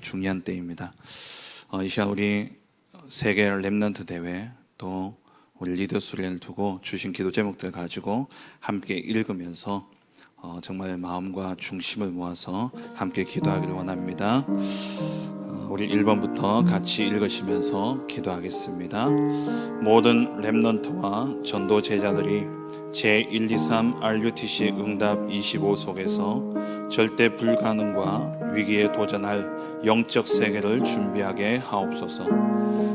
중요한 때입니다. 이 시간 우리 세계 렘넌트 대회 또 우리 리더 수련을 두고 주신 기도 제목들 가지고 함께 읽으면서 정말 마음과 중심을 모아서 함께 기도하기를 원합니다. 우리 1번부터 같이 읽으시면서 기도하겠습니다. 모든 렘넌트와 전도 제자들이 제123 RUTC 응답 25 속에서 절대 불가능과 위기에 도전할 영적 세계를 준비하게 하옵소서.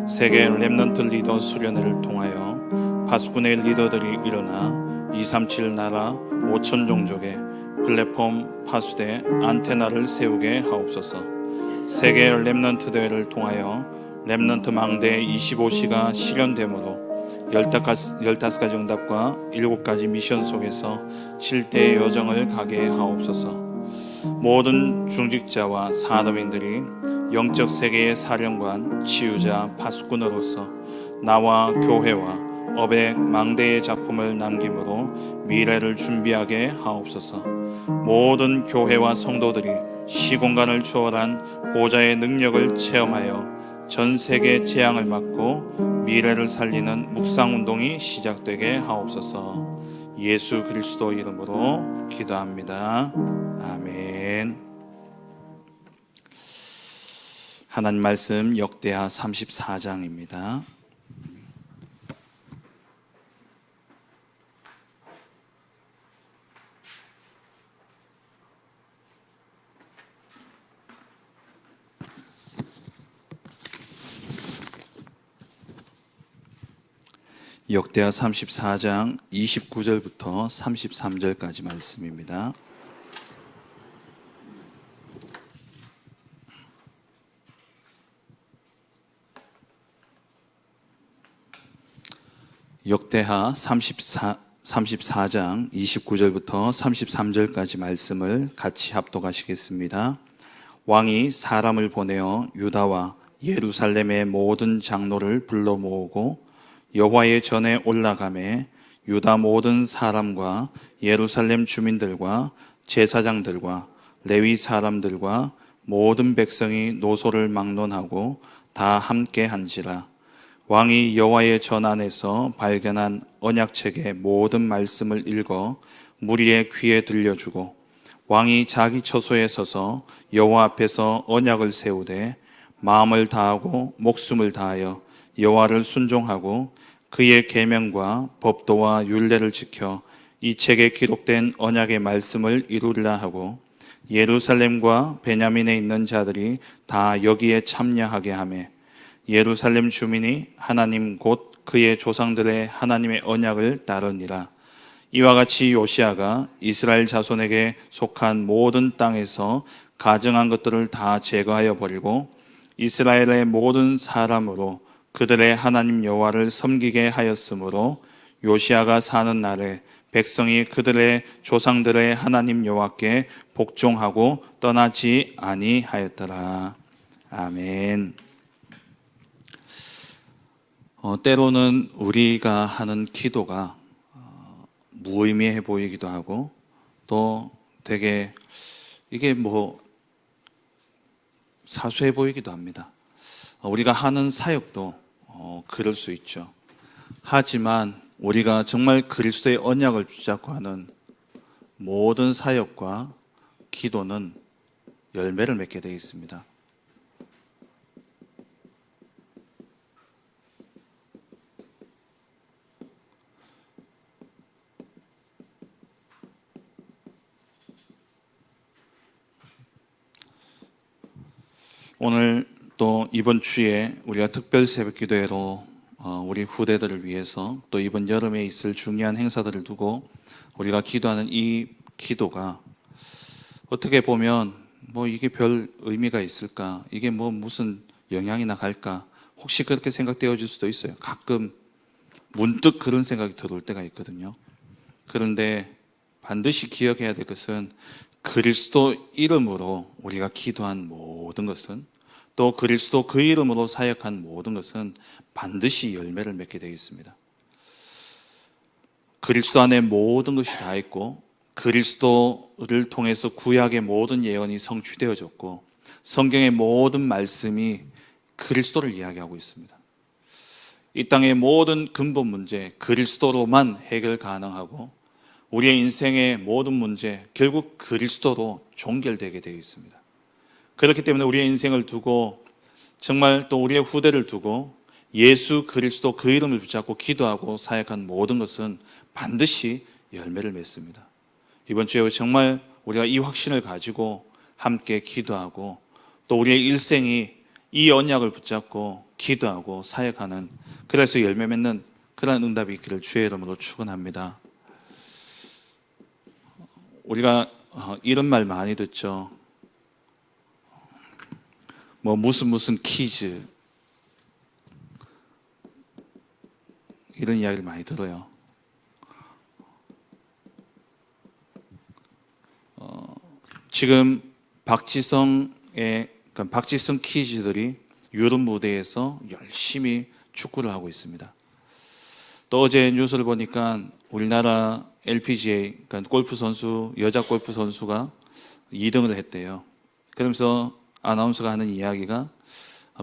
세계 렘넌트 리더 수련회를 통하여 파수꾼의 리더들이 일어나 237 나라 5천 종족의 플랫폼 파수대 안테나를 세우게 하옵소서. 세계 렘넌트 대회를 통하여 렘넌트 망대 25시가 실현되므로 15가지 응답과 7가지 미션 속에서 7대의 여정을 가게 하옵소서. 모든 중직자와 산업인들이 영적 세계의 사령관, 치유자, 파수꾼으로서 나와 교회와 업의 망대의 작품을 남김으로 미래를 준비하게 하옵소서. 모든 교회와 성도들이 시공간을 초월한 보좌의 능력을 체험하여 전 세계 재앙을 막고 미래를 살리는 묵상운동이 시작되게 하옵소서. 예수 그리스도 이름으로 기도합니다. 아멘. 하나님 말씀 역대하 34장입니다. 역대하 34장 29절부터 33절까지 말씀입니다. 역대하 34장 29절부터 33절까지 말씀을 같이 합독하시겠습니다. 왕이 사람을 보내어 유다와 예루살렘의 모든 장로를 불러 모으고 여호와의 전에 올라가매 유다 모든 사람과 예루살렘 주민들과 제사장들과 레위 사람들과 모든 백성이 노소를 막론하고 다 함께 한지라. 왕이 여호와의 전 안에서 발견한 언약책의 모든 말씀을 읽어 무리의 귀에 들려주고 왕이 자기 처소에 서서 여호와 앞에서 언약을 세우되 마음을 다하고 목숨을 다하여 여호와를 순종하고 그의 계명과 법도와 율례를 지켜 이 책에 기록된 언약의 말씀을 이루리라 하고 예루살렘과 베냐민에 있는 자들이 다 여기에 참여하게 하며 예루살렘 주민이 하나님 곧 그의 조상들의 하나님의 언약을 따르니라. 이와 같이 요시야가 이스라엘 자손에게 속한 모든 땅에서 가증한 것들을 다 제거하여 버리고 이스라엘의 모든 사람으로 그들의 하나님 여호와를 섬기게 하였으므로 요시야가 사는 날에 백성이 그들의 조상들의 하나님 여호와께 복종하고 떠나지 아니하였더라. 아멘. 때로는 우리가 하는 기도가 무의미해 보이기도 하고 또 되게 이게 사소해 보이기도 합니다. 우리가 하는 사역도 그럴 수 있죠. 하지만 우리가 정말 그리스도의 언약을 붙잡고 하는 모든 사역과 기도는 열매를 맺게 되어 있습니다. 오늘 또 이번 주에 우리가 특별 새벽 기도회로 우리 후대들을 위해서 또 이번 여름에 있을 중요한 행사들을 두고 우리가 기도하는 이 기도가 어떻게 보면 이게 별 의미가 있을까? 이게 무슨 영향이나 갈까? 혹시 그렇게 생각되어질 수도 있어요. 가끔 문득 그런 생각이 들어올 때가 있거든요. 그런데 반드시 기억해야 될 것은 그리스도 이름으로 우리가 기도한 모든 것은 또 그리스도 그 이름으로 사역한 모든 것은 반드시 열매를 맺게 되어 있습니다. 그리스도 안에 모든 것이 다 있고 그리스도를 통해서 구약의 모든 예언이 성취되어졌고 성경의 모든 말씀이 그리스도를 이야기하고 있습니다. 이 땅의 모든 근본 문제 그리스도로만 해결 가능하고 우리의 인생의 모든 문제 결국 그리스도로 종결되게 되어 있습니다. 그렇기 때문에 우리의 인생을 두고 정말 또 우리의 후대를 두고 예수 그리스도 그 이름을 붙잡고 기도하고 사역한 모든 것은 반드시 열매를 맺습니다. 이번 주에 정말 우리가 이 확신을 가지고 함께 기도하고 또 우리의 일생이 이 언약을 붙잡고 기도하고 사역하는 그래서 열매 맺는 그런 응답이 있기를 주의 이름으로 축원합니다. 우리가 이런 말 많이 듣죠. 뭐 무슨 퀴즈 이런 이야기를 많이 들어요. 지금 박지성 퀴즈들이 유럽 무대에서 열심히 축구를 하고 있습니다. 또 어제 뉴스를 보니까 우리나라 LPGA, 그러니까 골프 선수, 여자 골프 선수가 2등을 했대요. 그러면서 아나운서가 하는 이야기가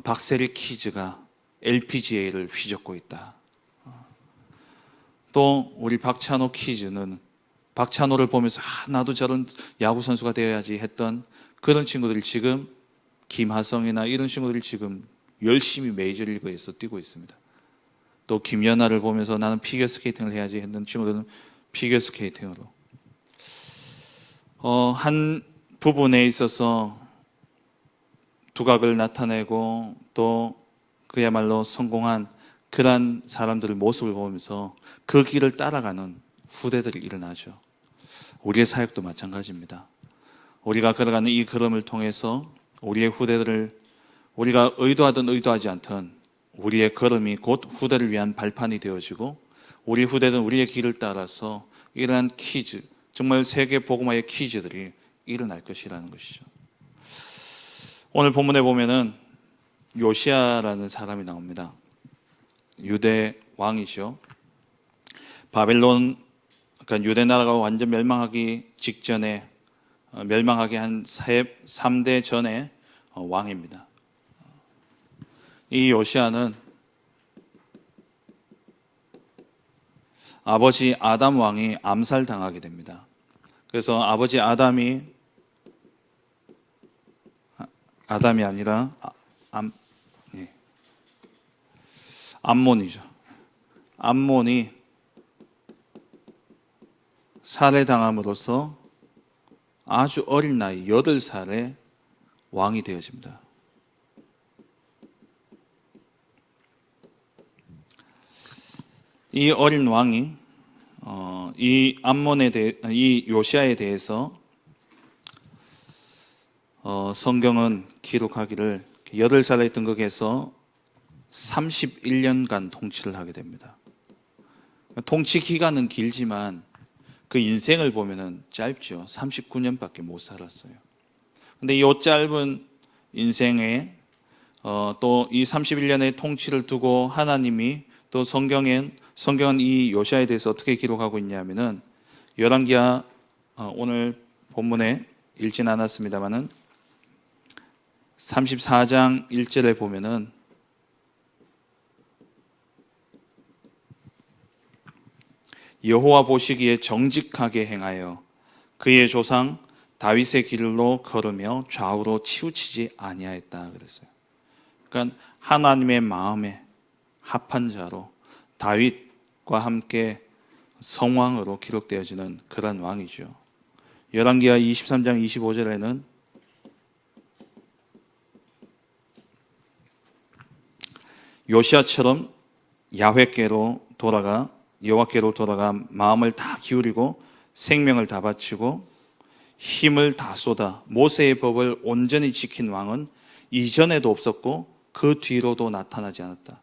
박세리 퀴즈가 LPGA를 휘젓고 있다. 또 우리 박찬호 퀴즈는 박찬호를 보면서 나도 저런 야구 선수가 되어야지 했던 그런 친구들이 지금 김하성이나 이런 친구들이 지금 열심히 메이저리그에서 뛰고 있습니다. 또 김연아를 보면서 나는 피겨스케이팅을 해야지 했던 친구들은 피겨스케이팅으로 한 부분에 있어서 두각을 나타내고 또 그야말로 성공한 그러한 사람들의 모습을 보면서 그 길을 따라가는 후대들이 일어나죠. 우리의 사역도 마찬가지입니다. 우리가 걸어가는 이 걸음을 통해서 우리의 후대들을 우리가 의도하든 의도하지 않든 우리의 걸음이 곧 후대를 위한 발판이 되어지고 우리 후대는 우리의 길을 따라서 이러한 퀴즈, 정말 세계 복음화의 퀴즈들이 일어날 것이라는 것이죠. 오늘 본문에 보면은 요시야라는 사람이 나옵니다. 유대 왕이죠. 바벨론, 그러니까 유대 나라가 완전 멸망하기 직전에 멸망하기 한 3대 전의 왕입니다. 이 요시야는 아버지 아담 왕이 암살당하게 됩니다. 그래서 아버지 아담이 아니라 암몬이죠. 암몬이 살해당함으로써 아주 어린 나이 8살에 왕이 되어집니다. 이 어린 왕이 이 요시야에 대해서 성경은 기록하기를 8살에 등극해서 31년간 통치를 하게 됩니다. 통치 기간은 길지만 그 인생을 보면은 짧죠. 39년밖에 못 살았어요. 근데 이 짧은 인생에 또 이 31년의 통치를 두고 하나님이 또 성경은 이 요시야에 대해서 어떻게 기록하고 있냐면은 열왕기하 오늘 본문에 읽진 않았습니다만은 34장 1절에 보면은 여호와 보시기에 정직하게 행하여 그의 조상 다윗의 길로 걸으며 좌우로 치우치지 아니하였다 그랬어요. 그러니까 하나님의 마음에 합한 자로 다윗과 함께 성왕으로 기록되어지는 그런 왕이죠. 열왕기하 23장 25절에는 요시야처럼 야훼께로 돌아가 여호와께로 돌아가 마음을 다 기울이고 생명을 다 바치고 힘을 다 쏟아 모세의 법을 온전히 지킨 왕은 이전에도 없었고 그 뒤로도 나타나지 않았다.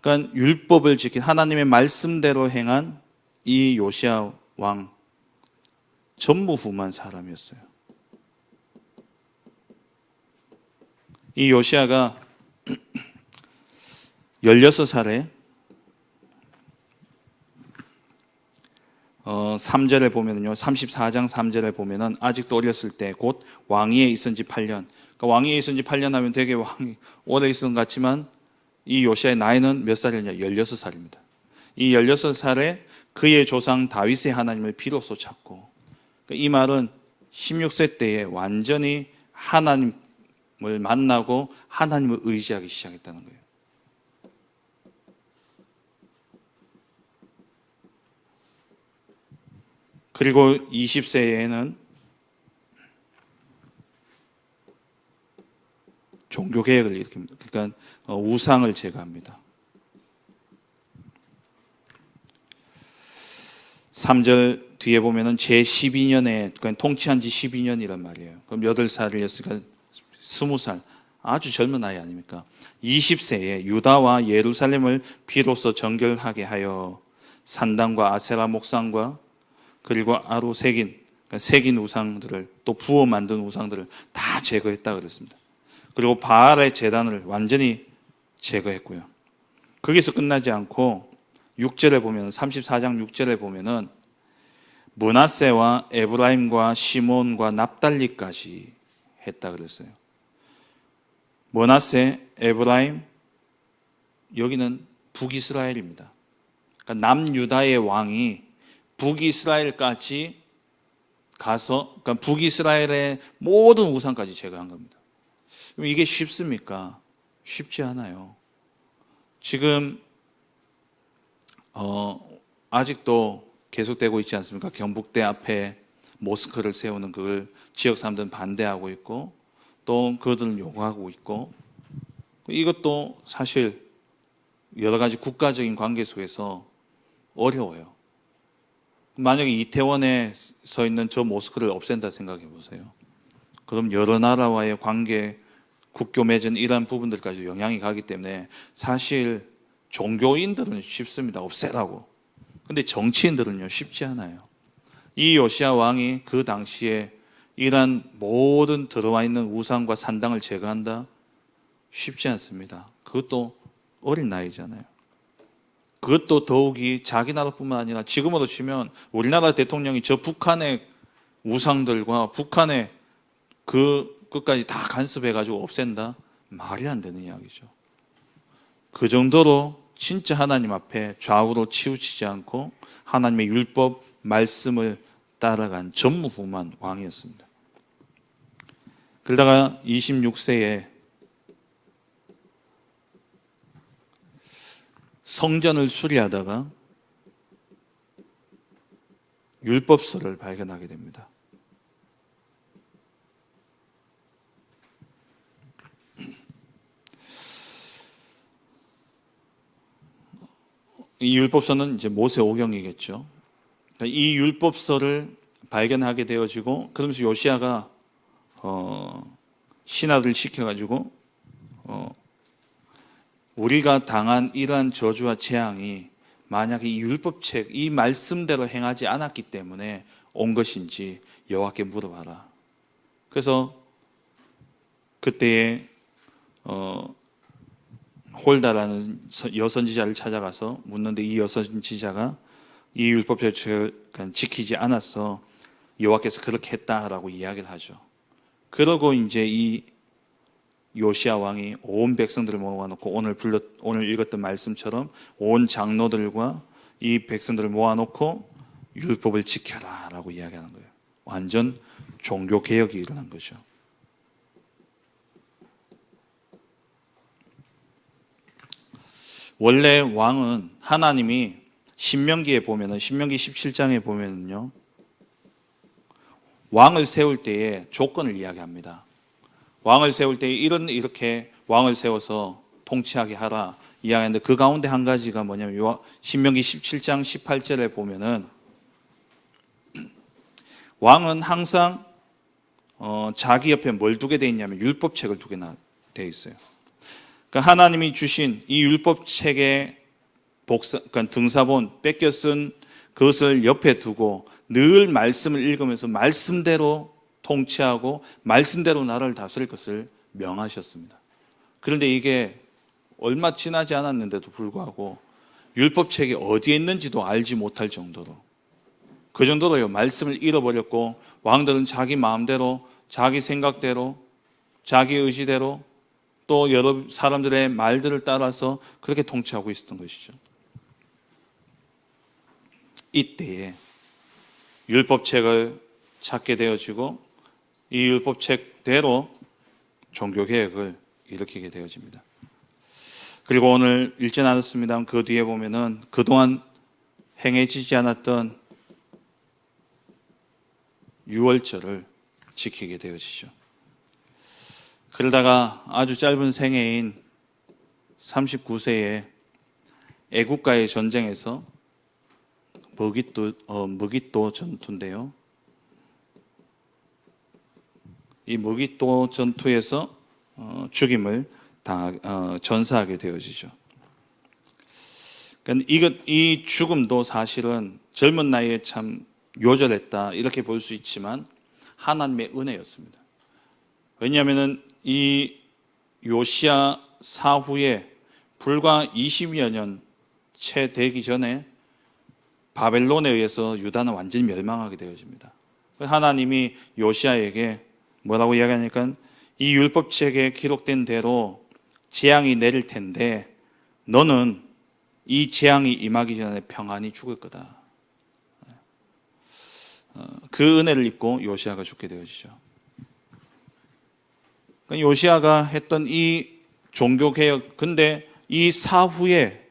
그러니까 율법을 지킨 하나님의 말씀대로 행한 이 요시야 왕 전무후무한 사람이었어요. 이 요시야가 16살에 3절에 보면은요, 34장 3절에 보면은 아직도 어렸을 때 곧 왕위에 있은 지 8년. 그러니까 왕위에 있은 지 8년 하면 되게 왕이 오래 있은 것 같지만 이 요시아의 나이는 몇 살이냐? 16살입니다. 이 16살에 그의 조상 다윗의 하나님을 비로소 찾고, 이 말은 16세 때에 완전히 하나님을 만나고 하나님을 의지하기 시작했다는 거예요. 그리고 20세에는 종교개혁을 일으킵니다. 그러니까 우상을 제거합니다. 3절 뒤에 보면은 제 12년에, 그러니까 통치한 지 12년이란 말이에요. 그럼 8살이었으니까 20살. 아주 젊은 아이 아닙니까? 20세에 유다와 예루살렘을 비로소 정결하게 하여 산당과 아세라 목상과 그리고 아로 새긴 우상들을, 또 부어 만든 우상들을 다 제거했다 그랬습니다. 그리고 바알의 제단을 완전히 제거했고요. 거기서 끝나지 않고 6절에 보면, 34장 6절에 보면은 므낫세와 에브라임과 시몬과 납달리까지 했다 그랬어요. 므낫세, 에브라임, 여기는 북이스라엘입니다. 그러니까 남유다의 왕이 북이스라엘까지 가서, 그러니까 북이스라엘의 모든 우상까지 제거한 겁니다. 이게 쉽습니까? 쉽지 않아요. 지금 아직도 계속되고 있지 않습니까? 경북대 앞에 모스크를 세우는 그걸 지역 사람들은 반대하고 있고, 또 그들은 요구하고 있고, 이것도 사실 여러 가지 국가적인 관계 속에서 어려워요. 만약에 이태원에 서 있는 저 모스크를 없앤다 생각해 보세요. 그럼 여러 나라와의 관계, 국교 맺은 이러한 부분들까지 영향이 가기 때문에 사실 종교인들은 쉽습니다. 없애라고. 근데 정치인들은요, 쉽지 않아요. 이 요시야 왕이 그 당시에 이러한 모든 들어와 있는 우상과 산당을 제거한다? 쉽지 않습니다. 그것도 어린 나이잖아요. 그것도 더욱이 자기 나라뿐만 아니라 지금으로 치면 우리나라 대통령이 저 북한의 우상들과 북한의 그것까지 다 간섭해가지고 없앤다? 말이 안 되는 이야기죠. 그 정도로 진짜 하나님 앞에 좌우로 치우치지 않고 하나님의 율법 말씀을 따라간 전무후무한 왕이었습니다. 그러다가 26세에 성전을 수리하다가 율법서를 발견하게 됩니다. 이 율법서는 이제 모세오경이겠죠. 이 율법서를 발견하게 되어지고, 그러면서 요시야가 신하들 시켜가지고 우리가 당한 이러한 저주와 재앙이 만약에 이 율법책, 이 말씀대로 행하지 않았기 때문에 온 것인지 여호와께 물어봐라. 그래서 그때에 홀다라는 여선지자를 찾아가서 묻는데, 이 여선지자가 이 율법책을 지키지 않았어 여호와께서 그렇게 했다라고 이야기를 하죠. 그러고 이제 이 요시야 왕이 온 백성들을 모아놓고 오늘 읽었던 말씀처럼 온 장로들과 이 백성들을 모아놓고 율법을 지켜라라고 이야기하는 거예요. 완전 종교 개혁이 일어난 거죠. 원래 왕은 하나님이 신명기에 보면은, 신명기 17장에 보면은요, 왕을 세울 때의 조건을 이야기합니다. 왕을 세울 때 이렇게 왕을 세워서 통치하게 하라 이야기하는데, 그 가운데 한 가지가 뭐냐면 신명기 17장 18절에 보면은 왕은 항상 자기 옆에 뭘 두게 돼 있냐면 율법책을 두게 돼 있어요. 그러니까 하나님이 주신 이 율법책의 그러니까 등사본 뺏겨 쓴 그것을 옆에 두고 늘 말씀을 읽으면서 말씀대로 통치하고 말씀대로 나라를 다스릴 것을 명하셨습니다. 그런데 이게 얼마 지나지 않았는데도 불구하고 율법책이 어디에 있는지도 알지 못할 정도로 그 정도로요. 말씀을 잃어버렸고 왕들은 자기 마음대로, 자기 생각대로, 자기 의지대로 또 여러 사람들의 말들을 따라서 그렇게 통치하고 있었던 것이죠. 이때에 율법책을 찾게 되어지고 이 율법책대로 종교개혁을 일으키게 되어집니다. 그리고 오늘 읽지 않았습니다만 그 뒤에 보면은 그동안 행해지지 않았던 유월절을 지키게 되어지죠. 그러다가 아주 짧은 생애인 39세에 애국가의 전쟁에서 머깃도 전투인데요. 이 머깃도 전투에서 죽임을 전사하게 되어지죠. 그러니까 이 죽음도 사실은 젊은 나이에 참 요절했다 이렇게 볼 수 있지만 하나님의 은혜였습니다. 왜냐하면 이 요시야 사후에 불과 20여 년 채 되기 전에 바벨론에 의해서 유다는 완전히 멸망하게 되어집니다. 하나님이 요시야에게 뭐라고 이야기하니까 이 율법책에 기록된 대로 재앙이 내릴 텐데 너는 이 재앙이 임하기 전에 평안히 죽을 거다. 그 은혜를 입고 요시야가 죽게 되어지죠. 요시야가 했던 이 종교개혁, 근데 이 사후에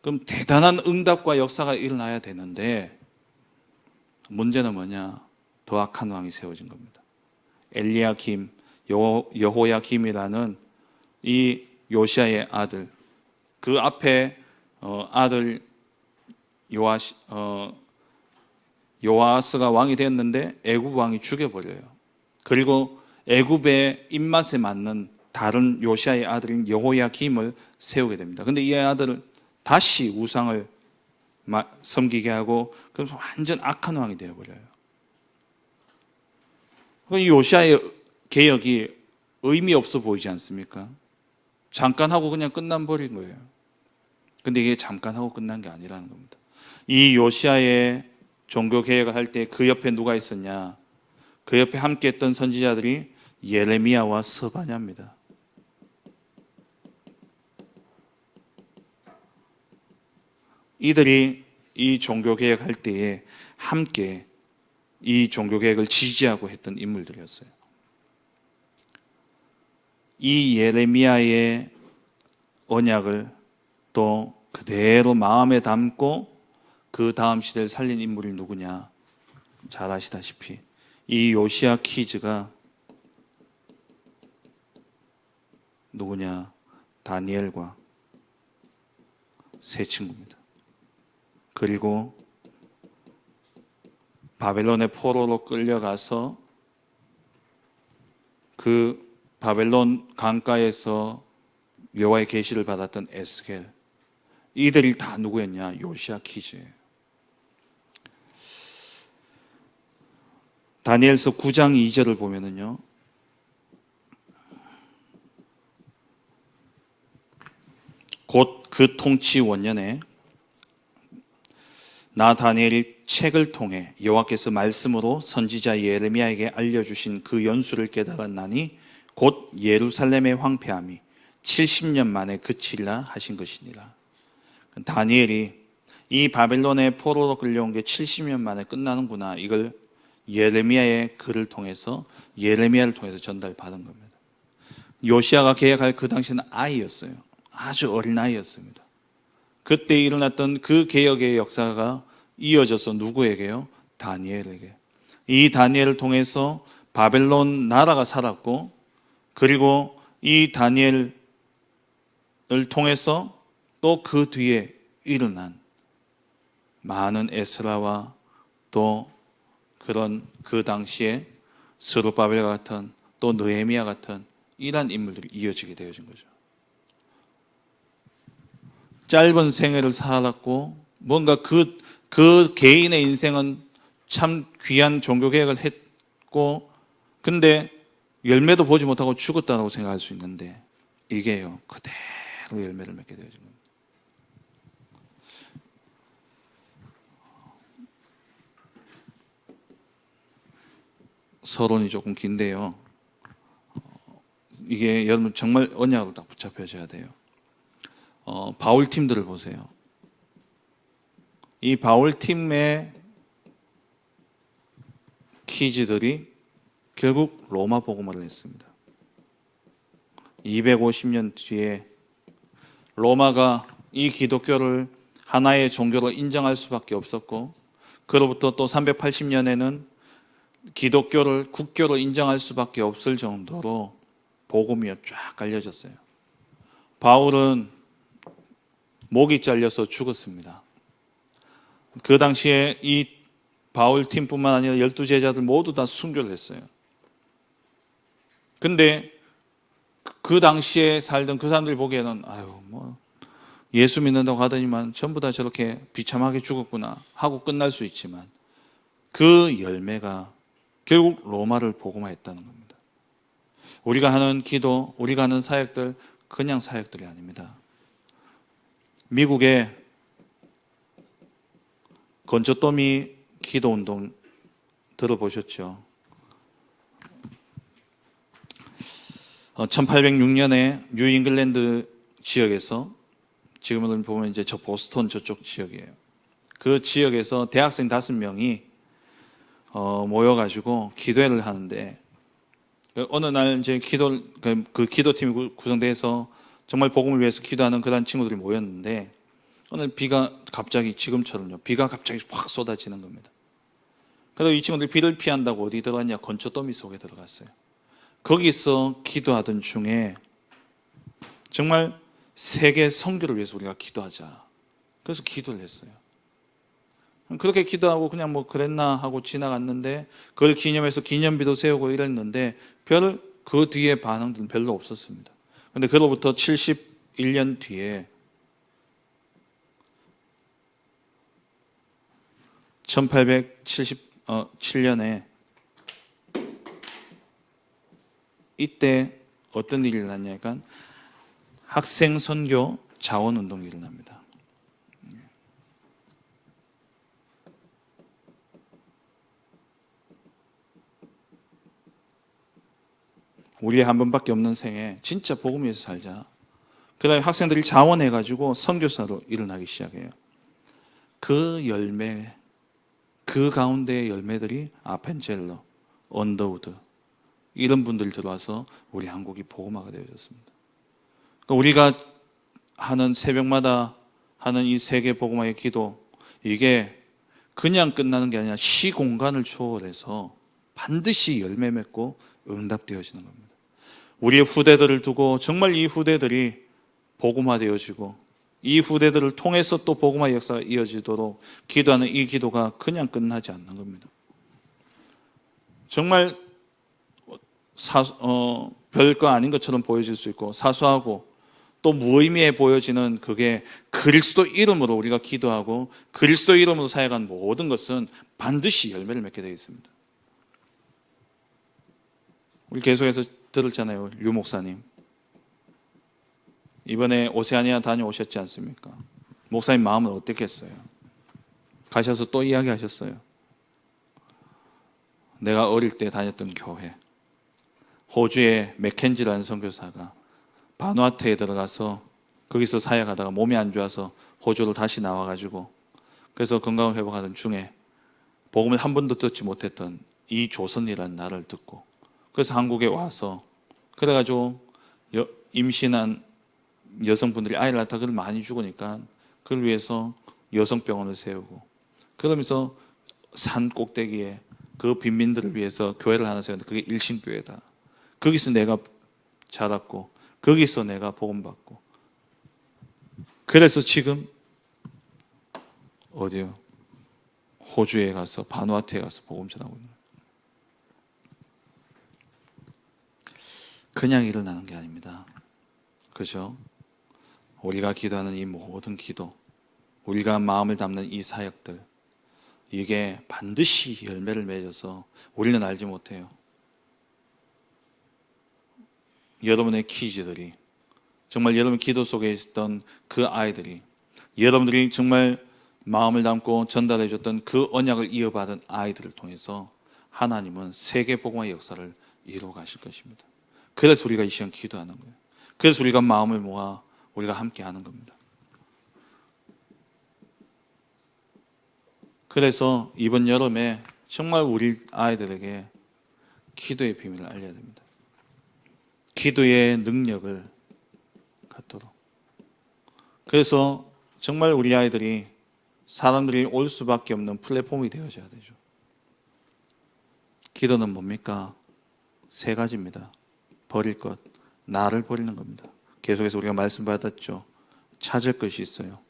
그럼 대단한 응답과 역사가 일어나야 되는데 문제는 뭐냐? 더 악한 왕이 세워진 겁니다. 엘리야김, 여호야김이라는 이 요시야의 아들, 그 앞에 아들 요아스가 왕이 되었는데 애굽 왕이 죽여버려요. 그리고 애굽의 입맛에 맞는 다른 요시야의 아들인 여호야김을 세우게 됩니다. 근데 이 아들을 다시 우상을 섬기게 하고 그래서 완전 악한 왕이 되어버려요. 이 요시야의 개혁이 의미 없어 보이지 않습니까? 잠깐 하고 그냥 끝나버린 거예요. 근데 이게 잠깐 하고 끝난 게 아니라는 겁니다. 이 요시야의 종교개혁을 할 때 그 옆에 누가 있었냐? 그 옆에 함께 했던 선지자들이 예레미야와 스바냐입니다. 이들이 이 종교개혁 할 때에 함께 이 종교개혁을 지지하고 했던 인물들이었어요. 이 예레미야의 언약을 또 그대로 마음에 담고 그 다음 시대를 살린 인물이 누구냐? 잘 아시다시피 이 요시야 키즈가 누구냐? 다니엘과 세 친구입니다. 그리고 바벨론의 포로로 끌려가서 그 바벨론 강가에서 여호와의 계시를 받았던 에스겔, 이들이 다 누구였냐? 요시야 키즈예요. 다니엘서 9장 2절을 보면은요, 곧 그 통치 원년에 나 다니엘이 책을 통해 여호와께서 말씀으로 선지자 예레미야에게 알려주신 그 연수를 깨달았나니 곧 예루살렘의 황폐함이 70년 만에 그치리라 하신 것이니라. 다니엘이 이 바벨론의 포로로 끌려온 게 70년 만에 끝나는구나, 이걸 예레미야의 글을 통해서, 예레미야를 통해서 전달받은 겁니다. 요시야가 개혁할 그 당시는 아이였어요. 아주 어린 아이였습니다. 그때 일어났던 그 개혁의 역사가 이어져서 누구에게요? 다니엘에게. 이 다니엘을 통해서 바벨론 나라가 살았고, 그리고 이 다니엘을 통해서 또 그 뒤에 일어난 많은 에스라와 또 그런 그 당시에 스룹바벨 같은 또 느헤미야 같은 이러한 인물들이 이어지게 되어진 거죠. 짧은 생애를 살았고 뭔가 그 개인의 인생은 참 귀한 종교개혁을 했고, 근데 열매도 보지 못하고 죽었다고 생각할 수 있는데 이게요, 그대로 열매를 맺게 되어진 겁니다. 서론이 조금 긴데요. 이게 여러분 정말 언약으로 딱 붙잡혀져야 돼요. 바울 팀들을 보세요. 이 바울 팀의 키즈들이 결국 로마 복음화를 했습니다. 250년 뒤에 로마가 이 기독교를 하나의 종교로 인정할 수밖에 없었고, 그로부터 또 380년에는 기독교를 국교로 인정할 수밖에 없을 정도로 복음이 쫙 알려졌어요. 바울은 목이 잘려서 죽었습니다. 그 당시에 이 바울 팀뿐만 아니라 12제자들 모두 다 순교를 했어요. 근데 그 당시에 살던 그 사람들이 보기에는 예수 믿는다고 하더니만 전부 다 저렇게 비참하게 죽었구나 하고 끝날 수 있지만, 그 열매가 결국 로마를 복음화했다는 겁니다. 우리가 하는 기도, 우리가 하는 사역들 그냥 사역들이 아닙니다. 미국의 건초더미 기도운동 들어보셨죠? 1806년에 뉴잉글랜드 지역에서, 지금은 보면 이제 저 보스턴 저쪽 지역이에요. 그 지역에서 대학생 5명이 모여가지고 기도회를 하는데, 어느 날 이제 그 기도팀이 구성돼서 정말 복음을 위해서 기도하는 그런 친구들이 모였는데, 오늘 비가 갑자기 지금처럼요, 비가 갑자기 확 쏟아지는 겁니다. 그래서 이 친구들이 비를 피한다고 어디 들어갔냐? 건초더미 속에 들어갔어요. 거기서 기도하던 중에 정말 세계 선교를 위해서 우리가 기도하자. 그래서 기도를 했어요. 그렇게 기도하고 그냥 그랬나 하고 지나갔는데, 그걸 기념해서 기념비도 세우고 이랬는데 그 뒤에 반응들은 별로 없었습니다. 그런데 그로부터 71년 뒤에 1877년에 이때 어떤 일이 일어났냐니까 학생 선교 자원 운동이 일어납니다. 우리 한 번밖에 없는 생에 진짜 복음 위해서 살자. 그다음에 학생들이 자원해가지고 선교사로 일어나기 시작해요. 그 열매, 그 가운데의 열매들이 아펜젤러, 언더우드 이런 분들이 들어와서 우리 한국이 복음화가 되어졌습니다. 그러니까 우리가 하는 새벽마다 하는 이 세계 복음화의 기도, 이게 그냥 끝나는 게 아니라 시공간을 초월해서 반드시 열매 맺고 응답되어지는 겁니다. 우리의 후대들을 두고 정말 이 후대들이 복음화되어지고, 이 후대들을 통해서 또 복음화 역사가 이어지도록 기도하는 이 기도가 그냥 끝나지 않는 겁니다. 정말 별거 아닌 것처럼 보여질 수 있고 사소하고 또 무의미해 보여지는, 그게 그리스도 이름으로 우리가 기도하고 그리스도 이름으로 사역한 모든 것은 반드시 열매를 맺게 되어 있습니다. 우리 계속해서 들었잖아요. 류 목사님 이번에 오세아니아 다녀오셨지 않습니까? 목사님 마음은 어땠겠어요? 가셔서 또 이야기하셨어요. 내가 어릴 때 다녔던 교회, 호주의 맥켄지라는 선교사가 바누아투에 들어가서 거기서 사역하다가 몸이 안 좋아서 호주로 다시 나와가지고, 그래서 건강을 회복하던 중에 복음을 한 번도 듣지 못했던 이 조선이라는 나라를 듣고, 그래서 한국에 와서 그래가지고 임신한 여성분들이 아이를 낳다가 그걸 많이 죽으니까 그걸 위해서 여성병원을 세우고, 그러면서 산 꼭대기에 그 빈민들을 위해서 교회를 하나 세웠는데 그게 일신교회다. 거기서 내가 자랐고 거기서 내가 복음받고, 그래서 지금 어디요? 호주에 가서 바누아투에 가서 복음 전하고 있는 거예요. 그냥 일어나는 게 아닙니다. 그죠? 우리가 기도하는 이 모든 기도, 우리가 마음을 담는 이 사역들, 이게 반드시 열매를 맺어서 우리는 알지 못해요. 여러분의 키즈들이, 정말 여러분 기도 속에 있었던 그 아이들이, 여러분들이 정말 마음을 담고 전달해 줬던 그 언약을 이어받은 아이들을 통해서 하나님은 세계 복음화의 역사를 이루어 가실 것입니다. 그래서 우리가 이 시간 기도하는 거예요. 그래서 우리가 마음을 모아 우리가 함께 하는 겁니다. 그래서 이번 여름에 정말 우리 아이들에게 기도의 비밀을 알려야 됩니다. 기도의 능력을 갖도록. 그래서 정말 우리 아이들이 사람들이 올 수밖에 없는 플랫폼이 되어져야 되죠. 기도는 뭡니까? 세 가지입니다. 버릴 것, 나를 버리는 겁니다. 계속해서 우리가 말씀 받았죠. 찾을 것이 있어요.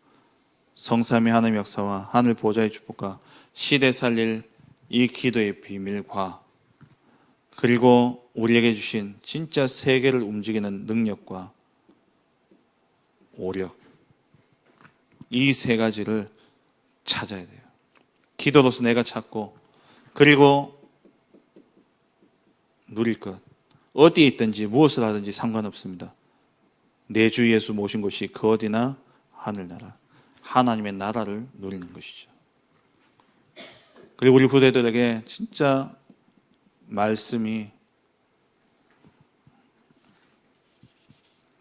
성삼위 하나님의 역사와 하늘 보좌의 축복과 시대 살릴 이 기도의 비밀과 그리고 우리에게 주신 진짜 세계를 움직이는 능력과 오력, 이 세 가지를 찾아야 돼요. 기도로서 내가 찾고 그리고 누릴 것, 어디에 있든지 무엇을 하든지 상관없습니다. 내 주 예수 모신 곳이 그 어디나 하늘나라, 하나님의 나라를 누리는 것이죠. 그리고 우리 후대들에게 진짜 말씀이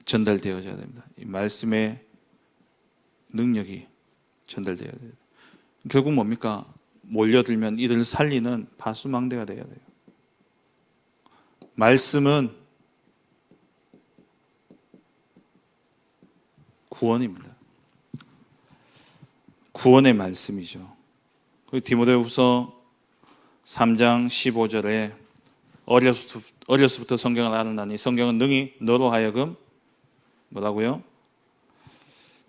전달되어져야 됩니다. 이 말씀의 능력이 전달되어야 돼요. 결국 뭡니까? 몰려들면 이들을 살리는 파수망대가 되어야 돼요. 말씀은 구원입니다. 구원의 말씀이죠. 디모데후서 3장 15절에 어려서부터 성경을 알았나니 성경은 능히 너로 하여금 뭐라고요?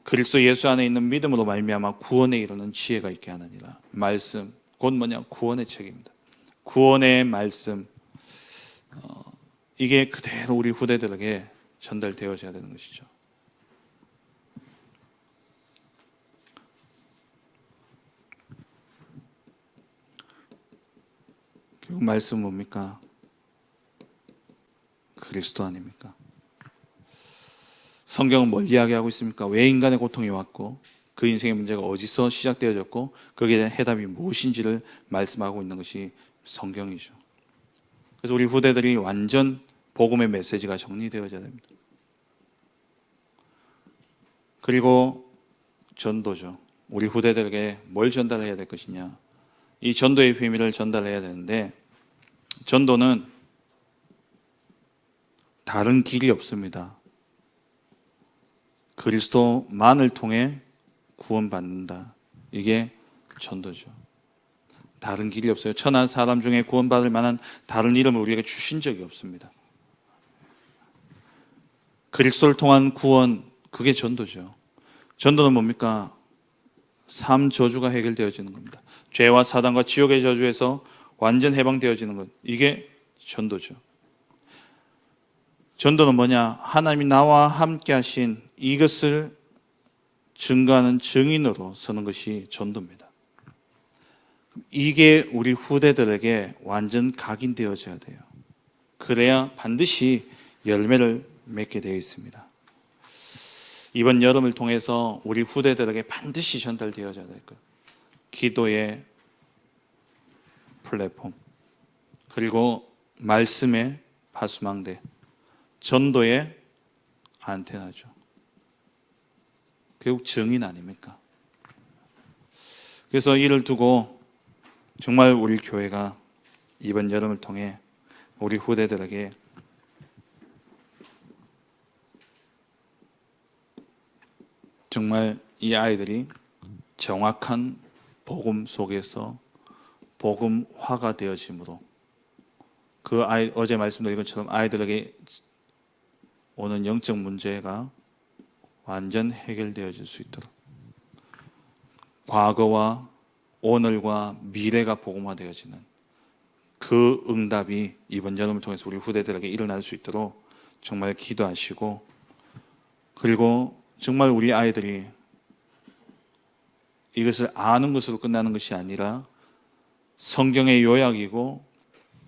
그리스도 예수 안에 있는 믿음으로 말미암아 구원에 이르는 지혜가 있게 하느니라. 말씀, 곧 뭐냐? 구원의 책입니다. 구원의 말씀, 이게 그대로 우리 후대들에게 전달되어져야 되는 것이죠. 결국 말씀은 뭡니까? 그리스도 아닙니까? 성경은 뭘 이야기하고 있습니까? 왜 인간의 고통이 왔고 그 인생의 문제가 어디서 시작되어졌고 거기에 대한 해답이 무엇인지를 말씀하고 있는 것이 성경이죠. 그래서 우리 후대들이 완전 복음의 메시지가 정리되어져야 됩니다. 그리고 전도죠. 우리 후대들에게 뭘 전달해야 될 것이냐? 이 전도의 비밀을 전달해야 되는데 전도는 다른 길이 없습니다. 그리스도만을 통해 구원받는다. 이게 전도죠. 다른 길이 없어요. 천한 사람 중에 구원받을 만한 다른 이름을 우리에게 주신 적이 없습니다. 그리스도를 통한 구원, 그게 전도죠. 전도는 뭡니까? 삶 저주가 해결되어지는 겁니다. 죄와 사단과 지옥의 저주에서 완전 해방되어지는 것, 이게 전도죠. 전도는 뭐냐? 하나님이 나와 함께 하신 이것을 증거하는 증인으로 서는 것이 전도입니다. 이게 우리 후대들에게 완전 각인되어져야 돼요. 그래야 반드시 열매를 맺게 되어 있습니다. 이번 여름을 통해서 우리 후대들에게 반드시 전달되어져야 될 것. 기도의 플랫폼, 그리고 말씀의 파수망대, 전도의 안테나죠. 결국 증인 아닙니까? 그래서 이를 두고 정말 우리 교회가 이번 여름을 통해 우리 후대들에게 정말 이 아이들이 정확한 복음 속에서 복음화가 되어짐으로 어제 말씀드린 것처럼 아이들에게 오는 영적 문제가 완전 해결되어질 수 있도록 과거와 오늘과 미래가 복음화되어지는 그 응답이 이번 여름을 통해서 우리 후대들에게 일어날 수 있도록 정말 기도하시고, 그리고 정말 우리 아이들이 이것을 아는 것으로 끝나는 것이 아니라 성경의 요약이고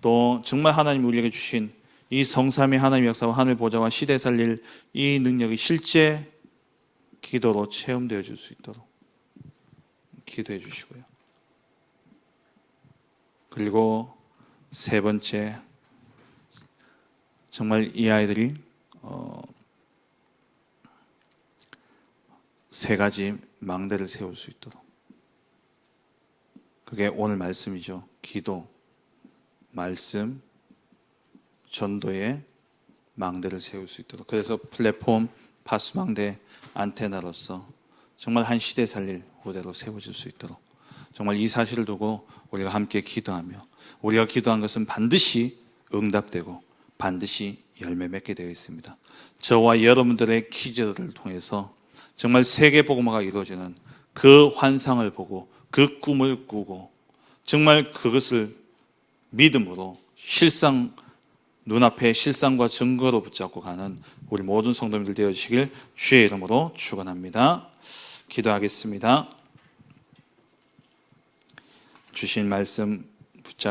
또 정말 하나님이 우리에게 주신 이 성삼위 하나님의 역사와 하늘 보좌와 시대 살릴 이 능력이 실제 기도로 체험되어질 수 있도록 기도해 주시고요. 그리고 세 번째, 정말 이 아이들이 세 가지 망대를 세울 수 있도록, 그게 오늘 말씀이죠. 기도, 말씀, 전도의 망대를 세울 수 있도록. 그래서 플랫폼, 파수망대, 안테나로서 정말 한 시대 살릴 후대로 세워질 수 있도록, 정말 이 사실을 두고 우리가 함께 기도하며, 우리가 기도한 것은 반드시 응답되고 반드시 열매 맺게 되어 있습니다. 저와 여러분들의 기도를 통해서 정말 세계복음화가 이루어지는 그 환상을 보고 그 꿈을 꾸고 정말 그것을 믿음으로 실상, 눈앞에 실상과 증거로 붙잡고 가는 우리 모든 성도님들 되어주시길 주의 이름으로 축원합니다. 기도하겠습니다. 주신 말씀 붙잡고